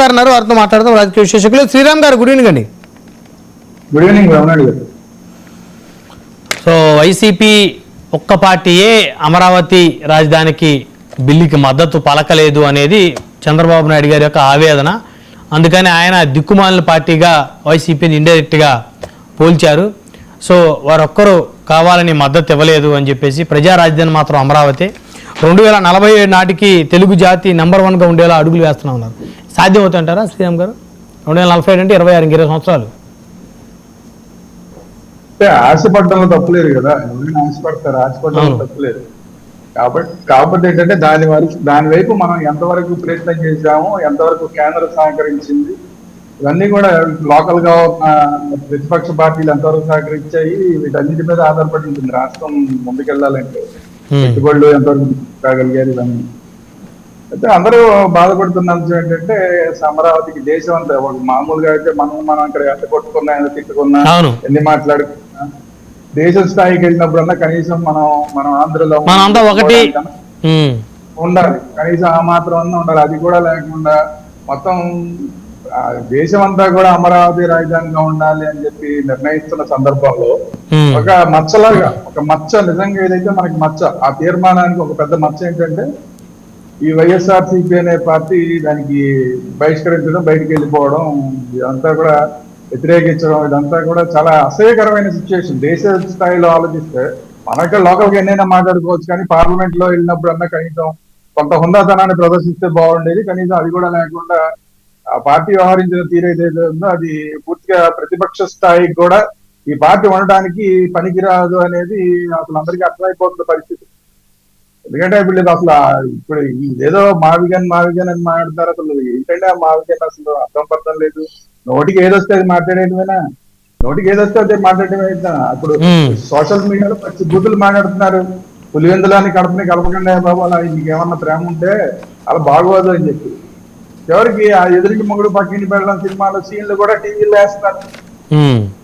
గారు ఉన్నారు, వారితో మాట్లాడదాం రాజకీయ విశ్లేషకులు. శ్రీరామ్ గారు గుడ్ ఈవినింగ్ అండి. గుడ్ ఈవినింగ్ రమణాడు గారు. సో వైసీపీ ఒక్క పార్టీయే అమరావతి రాజధానికి బిల్లుకి మద్దతు పలకలేదు అనేది చంద్రబాబు నాయుడు గారి యొక్క ఆవేదన. అందుకని ఆయన దిక్కుమాలిన పార్టీగా వైసీపీని ఇండైరెక్ట్గా పోల్చారు. సో వారొక్కరు కావాలని మద్దతు ఇవ్వలేదు అని చెప్పేసి ప్రజా రాజధాని మాత్రం అమరావతి 2047 నాటికి తెలుగు జాతి నెంబర్ 1గా ఉండేలా అడుగులు వేస్తున్నా ఉన్నారు. సాధ్యం అవుతుంటారా శ్రీరామ్ గారు? 2047 అంటే 20 సంవత్సరాలు. ఆశపడడంలో తప్పులేదు కదా, ఎవరైనా ఆశపడతారు, ఆశపడడంలో తప్పులేదు. కాబట్టి ఏంటంటే దాని వైపు మనం ఎంతవరకు ప్రయత్నం చేశాము, ఎంతవరకు కేంద్రం సహకరించింది, ఇవన్నీ కూడా లోకల్ గా ఉన్న ప్రతిపక్ష పార్టీలు ఎంతవరకు సహకరించాయి, వీటన్నిటి మీద ఆధారపడి ఉంటుంది రాష్ట్రం ముందుకెళ్లాలంటే. పెట్టుబడులు ఎంతవరకు కాగలిగారు ఇవన్నీ. అయితే అందరూ బాధపడుతున్న అంశం ఏంటంటే అమరావతికి దేశం అంతా మామూలుగా అయితే మనం అక్కడ ఎంత కొట్టుకున్నా ఎంత తిట్టుకున్నా ఎన్ని మాట్లాడుకున్నా దేశ స్థాయికి వెళ్ళినప్పుడన్నా కనీసం మనం ఆంధ్రలో ఒకటి ఉండాలి, కనీసం ఆ మాత్రం అన్నా ఉండాలి. అది కూడా లేకుండా మొత్తం దేశం అంతా కూడా అమరావతి రాజధానిగా ఉండాలి అని చెప్పి నిర్ణయిస్తున్న సందర్భంలో ఒక మచ్చలాగా, ఒక మచ్చ నిజంగా ఏదైతే మనకి మచ్చ, ఆ తీర్మానానికి ఒక పెద్ద మచ్చ ఏంటంటే ఈ వైఎస్ఆర్సీపీ అనే పార్టీ దానికి బహిష్కరించడం, బయటికి వెళ్ళిపోవడం, ఇదంతా కూడా వ్యతిరేకించడం, ఇదంతా కూడా చాలా అసహ్యకరమైన సిచ్యువేషన్. దేశ స్థాయిలో ఆలోచిస్తే మనకి లోకల్ గా ఎన్నైనా మాట్లాడుకోవచ్చు, కానీ పార్లమెంట్ లో వెళ్ళినప్పుడు అన్నా కనీసం కొంత హుందాతనాన్ని ప్రదర్శిస్తే బాగుండేది. కనీసం అది కూడా లేకుండా ఆ పార్టీ వ్యవహరించిన తీరు ఏదైతే ఉందో అది పూర్తిగా ప్రతిపక్ష స్థాయికి కూడా ఈ పార్టీ ఉండడానికి పనికిరాదు అనేది అసలు అందరికీ అర్థమైపోతున్న పరిస్థితి. ఎందుకంటే ఇప్పుడు ఏదో మావిగన్ అని మాట్లాడతారు. అసలు ఏంటంటే ఆ మావిగన్ అసలు అర్థం పర్థం లేదు. నోటికి ఏదొస్తే అది మాట్లాడేయడమేనా? నోటికి ఏదొస్తే అది మాట్లాడటమేనా? ఇప్పుడు సోషల్ మీడియాలో పచ్చి బూతులు మాట్లాడుతున్నారు. పులివెందులని కడపని కలపకుండా బాబు అలా నీకేమన్నా ప్రేమ ఉంటే అలా బాగోదు అని చెప్పి ఎవరికి ఆ ఎదురింటి మొగుడు పక్కింటి పెట్టడం సినిమాలో సీన్లు కూడా టీవీలో వేస్తున్నారు.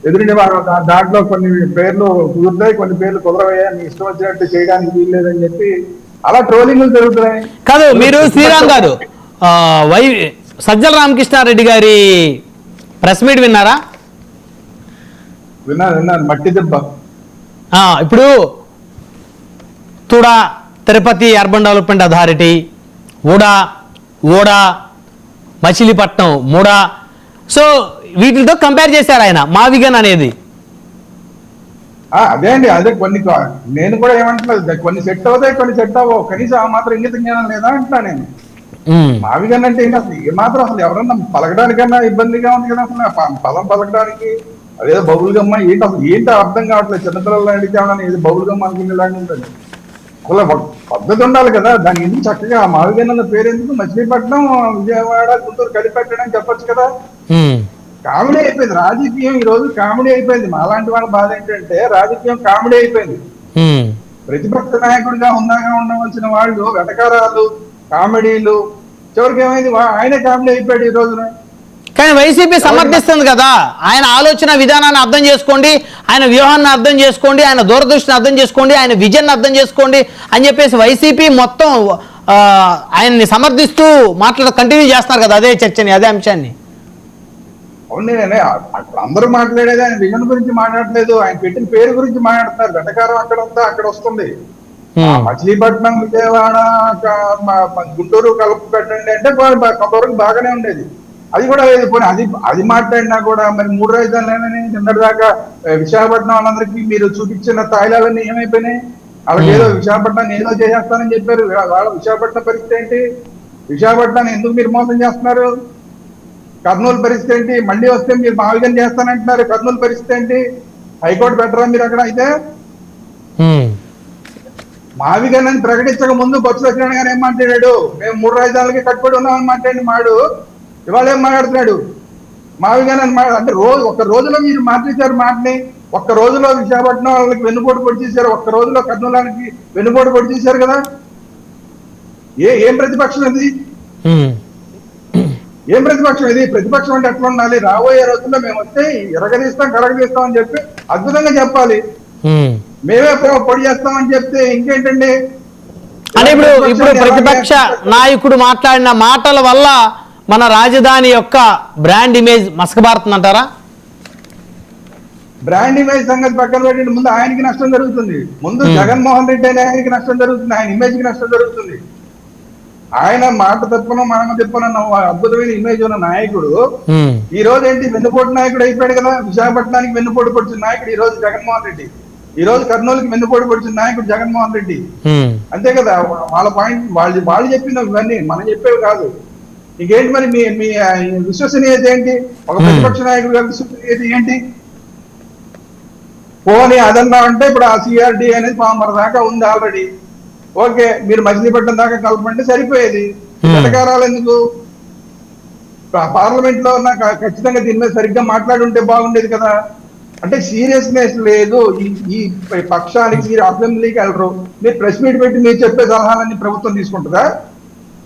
ఎదురింటి దాంట్లో కొన్ని పేర్లు కుదురుతాయి, కొన్ని పేర్లు కుదరవయ్యా, మీ ఇష్టం వచ్చినట్టు చేయడానికి వీల్లేదని చెప్పి అలా ట్రోలింగ్లు జరుగుతున్నాయి. కాదు, మీరు శ్రీరామ్ గారు సజ్జల రామకృష్ణారెడ్డి గారి ప్రెస్ మీట్ విన్నారా? విన్నాను. మట్టి దెబ్బ. ఇప్పుడు TUDA, Tirupati urban development authority, OUDA, Machilipatnam, MUDA, so వీటితో కంపేర్ చేశారు ఆయన మావిగన్ అనేది. అదే అండి, అదే కొన్ని నేను కూడా ఏమంటున్నాను, కొన్ని సెట్ అవుతాయి, కొన్ని సెట్ అవ్వవు. కనీసం ఆ మాత్రం ఇంగిత జ్ఞానం లేదా అంటున్నా నేను. మావిగన్ అంటే ఏంటి అసలు? ఏ మాత్రం అసలు ఎవరన్నా పలకడానికన్నా ఇబ్బందిగా ఉంది కదా అసలు పదం పలకడానికి. అదేదో బబుల్గమ్మ ఏంటి అసలు, ఏంటో అర్థం కావట్లేదు. చిన్నపిల్లలు అడిగితే ఏమన్నా బబుల్గమ్మ అనుకునేలాగా ఉంటుంది. అసలు పద్ధతి ఉండాలి కదా, దాని ఎందుకు చక్కగా మావిగన్ అన్న పేరు ఎందుకు మచిలీపట్నం, విజయవాడ, గుంటూరు కలిపెట్టడం చెప్పొచ్చు కదా. కామెడీ అయిపోయింది రాజకీయం, ఈ రోజు కామెడీ అయిపోయింది. మాలాంటి వాళ్ళ బాధ ఏంటంటే రాజకీయం కామెడీ అయిపోయింది. ప్రతిపక్ష నాయకుడిగా హుందాగా ఉండవలసిన వాళ్ళు వెటకారాలు, కామెడీలు, చివరికి ఏమైంది ఆయనే కామెడీ అయిపోయాడు ఈ రోజున. కానీ వైసీపీ సమర్థిస్తుంది కదా, ఆయన ఆలోచన విధానాన్ని అర్థం చేసుకోండి, ఆయన వ్యూహాన్ని అర్థం చేసుకోండి, ఆయన దూరదృష్టిని అర్థం చేసుకోండి, ఆయన విజన్ అర్థం చేసుకోండి అని చెప్పేసి వైసీపీ మొత్తం ఆయన్ని సమర్థిస్తూ కంటిన్యూ చేస్తున్నారు కదా అదే చర్చని, అదే అంశాన్ని. అవును, అందరూ మాట్లాడేది ఆయన విజన్ గురించి మాట్లాడలేదు, ఆయన పెట్టిన పేరు గురించి మాట్లాడుతున్నారు. వెటకారం అక్కడ ఉందా, అక్కడ వస్తుంది. మచిలీపట్నం, విజయవాడ, గుంటూరు కలుపు పెట్టండి అంటే కొంతవరకు బాగానే ఉండేది. అది కూడా అది మాట్లాడినా కూడా మరి 3 రాజధానులని నిన్నటిదాకా విశాఖపట్నం వాళ్ళందరికీ మీరు చూపించిన తాయిలాలన్నీ ఏమైపోయినాయి? వాళ్ళకి ఏదో విశాఖపట్నాన్ని ఏదో చేసేస్తానని చెప్పారు. వాళ్ళ విశాఖపట్నం పరిస్థితి ఏంటి? విశాఖపట్నాన్ని ఎందుకు మీరు మోసం చేస్తున్నారు? కర్నూలు పరిస్థితి ఏంటి? మళ్ళీ వస్తే మీరు మావిగన్ చేస్తానంటున్నారు, కర్నూలు పరిస్థితి ఏంటి? హైకోర్టు పెట్టరా మీరు అక్కడ? అయితే మావిగన్ అని ప్రకటించక ముందు బొత్స సత్యనారాయణ గారు ఏం మాట్లాడాడు? మేము 3 రాజధానులకి కట్టుబడి ఉన్నామని మాట్లాడి మాడు ఇవాళ ఏం మాట్లాడుతున్నాడు? మావిగన్ అని అంటే ఒక్క రోజులో మీరు మార్చేశారు మాటని. ఒక్క రోజులో విశాఖపట్నం వాళ్ళకి వెన్నుపోటు పొడి చేశారు, ఒక్క రోజులో కర్నూలానికి వెన్నుపోటు పొడి చేశారు కదా. ఏం ప్రతిపక్షం ఇది? ఏం ప్రతిపక్షం ఇది? ప్రతిపక్షం అంటే ఎట్లా ఉండాలి? రాబోయే రోజుల్లో మేము వస్తే కరగదీస్తాం అని చెప్పి అద్భుతంగా చెప్పాలి. మేమే పొడి చేస్తామని చెప్తే ఇంకేంటండి? అంటే ఇప్పుడు ప్రతిపక్ష నాయకుడు మాట్లాడిన మాటల వల్ల మన రాజధాని యొక్క బ్రాండ్ ఇమేజ్ మసకబారుతుందంటారా? బ్రాండ్ ఇమేజ్ సంగతి పక్కన పెట్టండి, ముందు ఆయనకి నష్టం జరుగుతుంది. ముందు జగన్మోహన్ రెడ్డి అనే ఆయనకి నష్టం జరుగుతుంది, ఆయన ఇమేజ్ కి నష్టం జరుగుతుంది. ఆయన మాట తప్పను మనం తిప్పనన్న అద్భుతమైన ఇమేజ్ ఉన్న నాయకుడు ఈ రోజు ఏంటి వెన్నుపోటు నాయకుడు అయిపోయాడు కదా. విశాఖపట్నానికి వెన్నుపోటు పొడిచిన నాయకుడు ఈ రోజు జగన్మోహన్ రెడ్డి, ఈ రోజు కర్నూలుకి వెన్నుపోటు పొడిచిన నాయకుడు జగన్మోహన్ రెడ్డి. అంతే కదా, వాళ్ళ పాయింట్ వాళ్ళు చెప్పిన ఇవన్నీ మనం చెప్పేవి కాదు. ఇంకేంటి మరి మీ విశ్వసనీయత ఏంటి? ఒక ప్రతిపక్ష నాయకుడు విశ్వసనీయత ఏంటి? పోనీ అదన్నా అంటే ఇప్పుడు ఆ సిఆర్డి అనేది మన దాకా ఉంది ఆల్రెడీ. ఓకే, మీరు మచిలీపట్నం దాకా కలపండి సరిపోయేది. వెటకారాలు ఎందుకు? పార్లమెంట్ లో ఖచ్చితంగా దీని మీద సరిగ్గా మాట్లాడి ఉంటే బాగుండేది కదా. అంటే సీరియస్నెస్ లేదు ఈ పక్షానికి. అసెంబ్లీకి వెళ్ళరు, మీరు ప్రెస్ మీట్ పెట్టి మీరు చెప్పే సలహాలన్నీ ప్రభుత్వం తీసుకుంటుందా?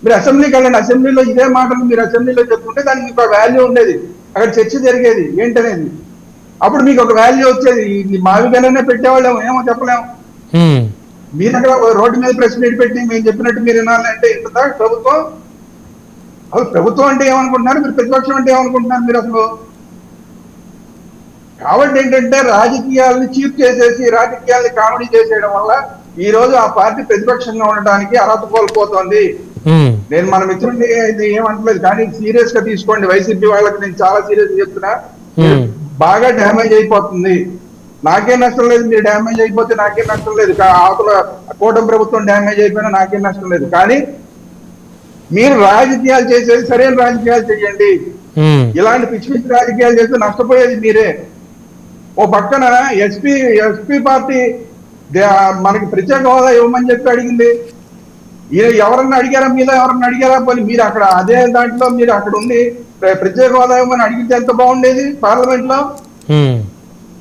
మీరు అసెంబ్లీకి వెళ్ళండి, అసెంబ్లీలో ఇదే మాటలు మీరు అసెంబ్లీలో చెప్పుకుంటే దానికి మీకు వాల్యూ ఉండేది, అక్కడ చర్చ జరిగేది ఏంటనేది. అప్పుడు మీకు ఒక వాల్యూ వచ్చేది. మావిగానే పెట్టేవాళ్ళేమో, ఏమో చెప్పలేము. మీరు అక్కడ రోడ్డు మీద ప్రెస్ మీట్ పెట్టి మేము చెప్పినట్టు మీరు వినాలంటే ఇంత ప్రభుత్వం. అసలు ప్రభుత్వం అంటే ఏమనుకుంటున్నారు మీరు? ప్రతిపక్షం అంటే ఏమనుకుంటున్నారు మీరు అసలు? కాబట్టి ఏంటంటే రాజకీయాలను చీప్ చేసేసి రాజకీయాల్ని కామెడీ చేసేయడం వల్ల ఈ రోజు ఆ పార్టీ ప్రతిపక్షంగా ఉండడానికి అర్హత కోల్పోతోంది. నేను మన మిత్రుడిని ఏమంటలేదు, కానీ సీరియస్ గా తీసుకోండి. వైసీపీ వాళ్ళకి నేను చాలా సీరియస్ గా చెప్తున్నా, బాగా డ్యామేజ్ అయిపోతుంది. నాకేం నష్టం లేదు, మీరు డ్యామేజ్ అయిపోతే నాకేం నష్టం లేదు. అవతల కూటమి ప్రభుత్వం డ్యామేజ్ అయిపోయినా నాకేం నష్టం లేదు. కానీ మీరు రాజకీయాలు చేసేది సరైన రాజకీయాలు చేయండి. ఇలాంటి పిచ్చి పిచ్చి రాజకీయాలు చేస్తే నష్టపోయేది మీరే. ఓ పక్కన ఎస్పీ పార్టీ మనకి ప్రత్యేక హోదా ఇవ్వమని చెప్పి అడిగింది. ఎవరన్నా అడిగారా? మీద ఎవరన్నా అడిగారా? పోనీ మీరు అక్కడ అదే దాంట్లో మీరు అక్కడ ఉండి ప్రత్యేక హోదా ఇవ్వమని అడిగితే ఎంత బాగుండేది పార్లమెంట్ లో.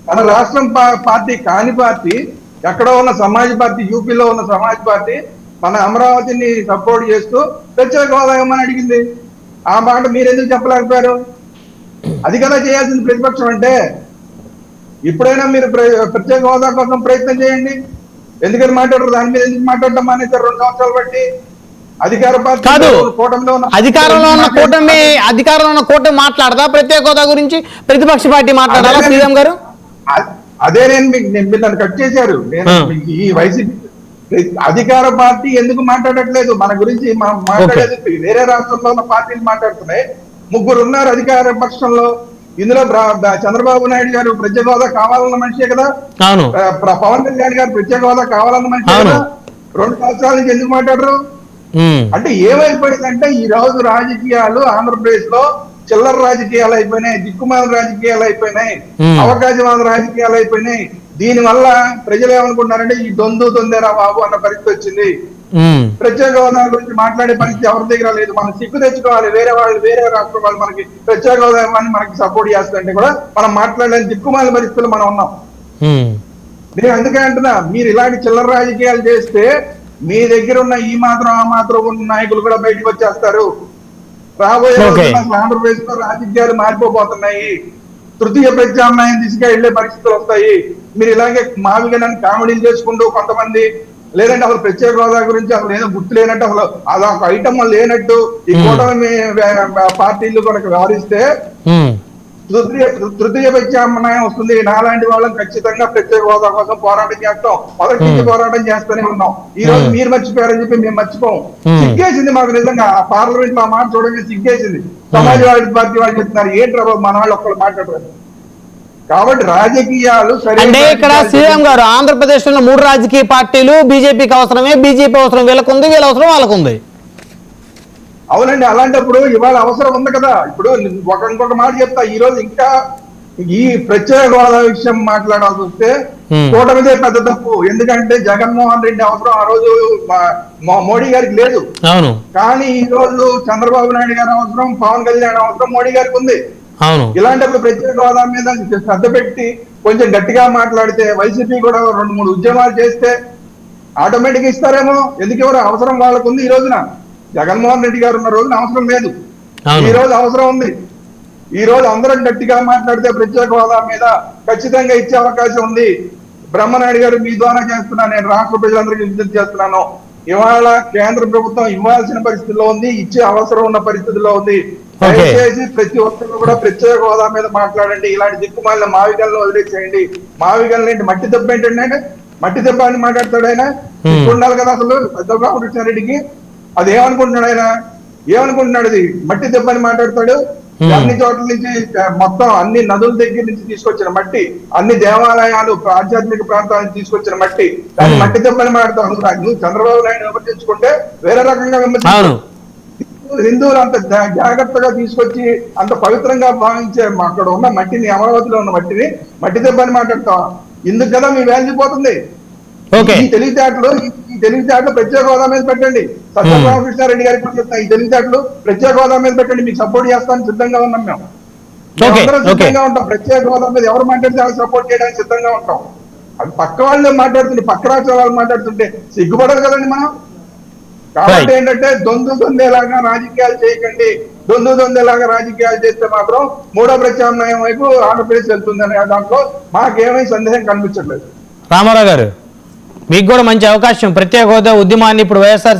మన రాష్ట్రం పార్టీ కాని పార్టీ, ఎక్కడో ఉన్న సమాజ్ పార్టీ, యూపీలో ఉన్న సమాజ్ పార్టీ మన అమరావతిని సపోర్ట్ చేస్తూ ప్రత్యేక హోదా ఇవ్వమని అడిగింది. ఆ మాట మీరెందుకు చెప్పలేకపోయారు? అది కదా చేయాల్సింది ప్రతిపక్షం అంటే. ఇప్పుడైనా మీరు ప్రత్యేక హోదా కోసం ప్రయత్నం చేయండి. ఎందుకని మాట్లాడరు? దాని మీద ఎందుకు మాట్లాడటం మానేశారు 2 సంవత్సరాలు బట్టి? అధికార పార్టీ కాదు, కూటమిలో అధికారంలో ఉన్న కూటమి మాట్లాడదా ప్రత్యేక హోదా గురించి? ప్రతిపక్ష పార్టీ మాట్లాడాలా సీఎం గారు? అదే నేను మీరు నన్ను కట్ చేశారు. నేను ఈ వైసీపీ అధికార పార్టీ ఎందుకు మాట్లాడట్లేదు మన గురించి? మాట్లాడేది వేరే రాష్ట్రంలో ఉన్న పార్టీలు మాట్లాడుతున్నాయి. 3 ఉన్నారు అధికార పక్షంలో. ఇందులో చంద్రబాబు నాయుడు గారు ప్రత్యేక హోదా కావాలన్న మనిషే కదా, పవన్ కళ్యాణ్ గారు ప్రత్యేక హోదా కావాలన్న మనిషే కదా. 2 సంవత్సరాల నుంచి ఎందుకు మాట్లాడరు? అంటే ఏమైపోయిందంటే ఈ రోజు రాజకీయాలు ఆంధ్రప్రదేశ్ లో చిల్లర రాజకీయాలు అయిపోయినాయి, దిక్కుమాల రాజకీయాలు అయిపోయినాయి, అవకాశవాద రాజకీయాలు అయిపోయినాయి. దీని వల్ల ప్రజలు ఏమనుకుంటున్నారంటే ఈ దొందేరా బాబు అన్న పరిస్థితి వచ్చింది. ప్రత్యేక హోదా గురించి మాట్లాడే పరిస్థితి ఎవరి దగ్గర లేదు. మనం సిగ్గు తెచ్చుకోవాలి. వేరే రాష్ట్రం వాళ్ళు మనకి ప్రత్యేక హోదా మనకి సపోర్ట్ చేస్తుంటే కూడా మనం మాట్లాడలేని దిక్కుమాల పరిస్థితులు మనం ఉన్నాం. నేను అందుకే అంటున్నా, మీరు ఇలాంటి చిల్లర రాజకీయాలు చేస్తే మీ దగ్గర ఉన్న ఈ మాత్రం ఆ మాత్రం ఉన్న నాయకులు కూడా బయటకు వచ్చేస్తారు. రాబోయే రోజుల్లో ఆంధ్రప్రదేశ్ లో రాజకీయాలు మారిపోబోతున్నాయి. తృతీయ ప్రత్యామ్నాయం దిశగా వెళ్లే పరిస్థితులు వస్తాయి. మీరు ఇలాగే మావిగా కామెడీలు చేసుకుంటూ కొంతమంది, లేదంటే అసలు ప్రత్యేక హోదా గురించి అసలు ఏదో గుర్తు లేనట్టు, అసలు అదొక ఐటమ్ లేనట్టు ఈ కూటమి పార్టీలు కనుక వ్యవహరిస్తే తృతీయ ప్రత్యామ్నాయం వస్తుంది. నాలాంటి వాళ్ళని ఖచ్చితంగా ప్రత్యేక హోదా కోసం పోరాటం చేస్తాం. మొదటి నుంచి పోరాటం చేస్తూనే ఉన్నాం. ఈ రోజు మీరు మర్చిపోయారని చెప్పి మేము మర్చిపోం. సిగ్గేసింది మాకు నిజంగా. ఆ పార్లమెంట్ లో ఆ మాట చూడగా సిగ్గేసింది. సమాజ్వాదీ పార్టీ వాళ్ళు చెప్తున్నారు ఏంటి రా మన వాళ్ళు ఒక్కళ్ళు మాట్లాడరు. కాబట్టి రాజకీయాలు అంటే ఇక్కడ సీఎం గారు ఆంధ్రప్రదేశ్ లో 3 రాజకీయ పార్టీలు బీజేపీకి అవసరమే, బీజేపీ అవసరం వీళ్ళకుంది, వీళ్ళ అవసరం వాళ్ళకుంది. అవునండి, అలాంటప్పుడు ఇవాళ అవసరం ఉంది కదా. ఇప్పుడు ఇంకొక మాట చెప్తా, ఈ రోజు ఇంకా ఈ ప్రత్యేక హోదా విషయం మాట్లాడాల్సి వస్తే కూటమిదే పెద్ద తప్పు. ఎందుకంటే జగన్మోహన్ రెడ్డి అవసరం ఆ రోజు మోడీ గారికి లేదు. కానీ ఈ రోజు చంద్రబాబు నాయుడు గారి అవసరం, పవన్ కళ్యాణ్ అవసరం మోడీ గారికి ఉంది. ఇలాంటప్పుడు ప్రత్యేక హోదా మీద శ్రద్ధ పెట్టి కొంచెం గట్టిగా మాట్లాడితే, వైసీపీ కూడా 2-3 ఉద్యమాలు చేస్తే ఆటోమేటిక్ ఇస్తారేమో. ఎందుకు ఎవరు అవసరం వాళ్ళకు ఉంది. ఈ రోజున జగన్మోహన్ రెడ్డి గారు ఉన్న రోజున అవసరం లేదు, ఈ రోజు అవసరం ఉంది. ఈ రోజు అందరం గట్టిగా మాట్లాడితే ప్రత్యేక హోదా మీద ఖచ్చితంగా ఇచ్చే అవకాశం ఉంది. బ్రహ్మనాయుడు గారు మీ ద్వారా చేస్తున్నా, నేను రాష్ట్ర ప్రజలందరికీ విజ్ఞప్తి చేస్తున్నాను. ఇవాళ కేంద్ర ప్రభుత్వం ఇవ్వాల్సిన పరిస్థితుల్లో ఉంది, ఇచ్చే అవసరం ఉన్న పరిస్థితుల్లో ఉంది. Okay. దయచేసి ప్రతి ఒక్కరు కూడా ప్రత్యేక హోదా మీద మాట్లాడండి. ఇలాంటి దిక్కుమాలిన మావిగలను వదిలేసేయండి. మావిగలను ఏంటి, మట్టి దెబ్బ ఏంటండి ఆయన? మట్టి దెబ్బ అని మాట్లాడతాడు ఆయన. ఇప్పుడు ఉండాలి కదా అసలు రెడ్డికి. అది ఏమనుకుంటున్నాడు ఆయన? ఏమనుకుంటున్నాడు? అది మట్టి దెబ్బ అని మాట్లాడతాడు. అన్ని చోట్ల నుంచి మొత్తం అన్ని నదుల దగ్గర నుంచి తీసుకొచ్చిన మట్టి, అన్ని దేవాలయాలు ఆధ్యాత్మిక ప్రాంతాల నుంచి తీసుకొచ్చిన మట్టి, దాన్ని మట్టి దెబ్బ అని మాట్లాడతాడు. నువ్వు చంద్రబాబు నాయుడు విమర్శించుకుంటే వేరే రకంగా విమర్శించారు. హిందువులు అంత జాగ్రత్తగా తీసుకొచ్చి అంత పవిత్రంగా భావించే అక్కడ ఉన్న మట్టిని, అమరావతిలో ఉన్న మట్టిని మట్టి దెబ్బ అని మాట్లాడతాం. ఇందుకు కదా మీ వాల్యూ పోతుంది. ఈ తెలివితేటలు ప్రత్యేక హోదా మీద పెట్టండి. సత్యరామకృష్ణారెడ్డి గారికి కూడా చెప్తాను, ఈ తెలివితేటలు ప్రత్యేక హోదా మీద పెట్టండి. మీకు సపోర్ట్ చేస్తానికి సిద్ధంగా ఉన్నాం మేము. సిద్ధంగా ఉంటాం. ప్రత్యేక హోదా మీద ఎవరు మాట్లాడితే వాళ్ళకి సపోర్ట్ చేయడానికి సిద్ధంగా ఉంటాం. అది పక్క వాళ్ళు మాట్లాడుతుంటే, పక్క రాష్ట్రాల వాళ్ళు మాట్లాడుతుంటే సిగ్గుపడదు కదండి మనం. కాబట్టి ఏంటంటే దొందేలాగా రాజకీయాలు చేయకండి. దొందేలాగా రాజకీయాలు చేస్తే మాత్రం మూడో ప్రత్యామ్నాయం వైపు ఆంధ్రప్రదేశ్ వెళ్తుందనే దాంట్లో మాకేమీ సందేహం కనిపించట్లేదు. రామారావు గారు, మీకు కూడా మంచి అవకాశం. ప్రత్యేక హోదా ఉద్యమాన్ని ఇప్పుడు వైఎస్ఆర్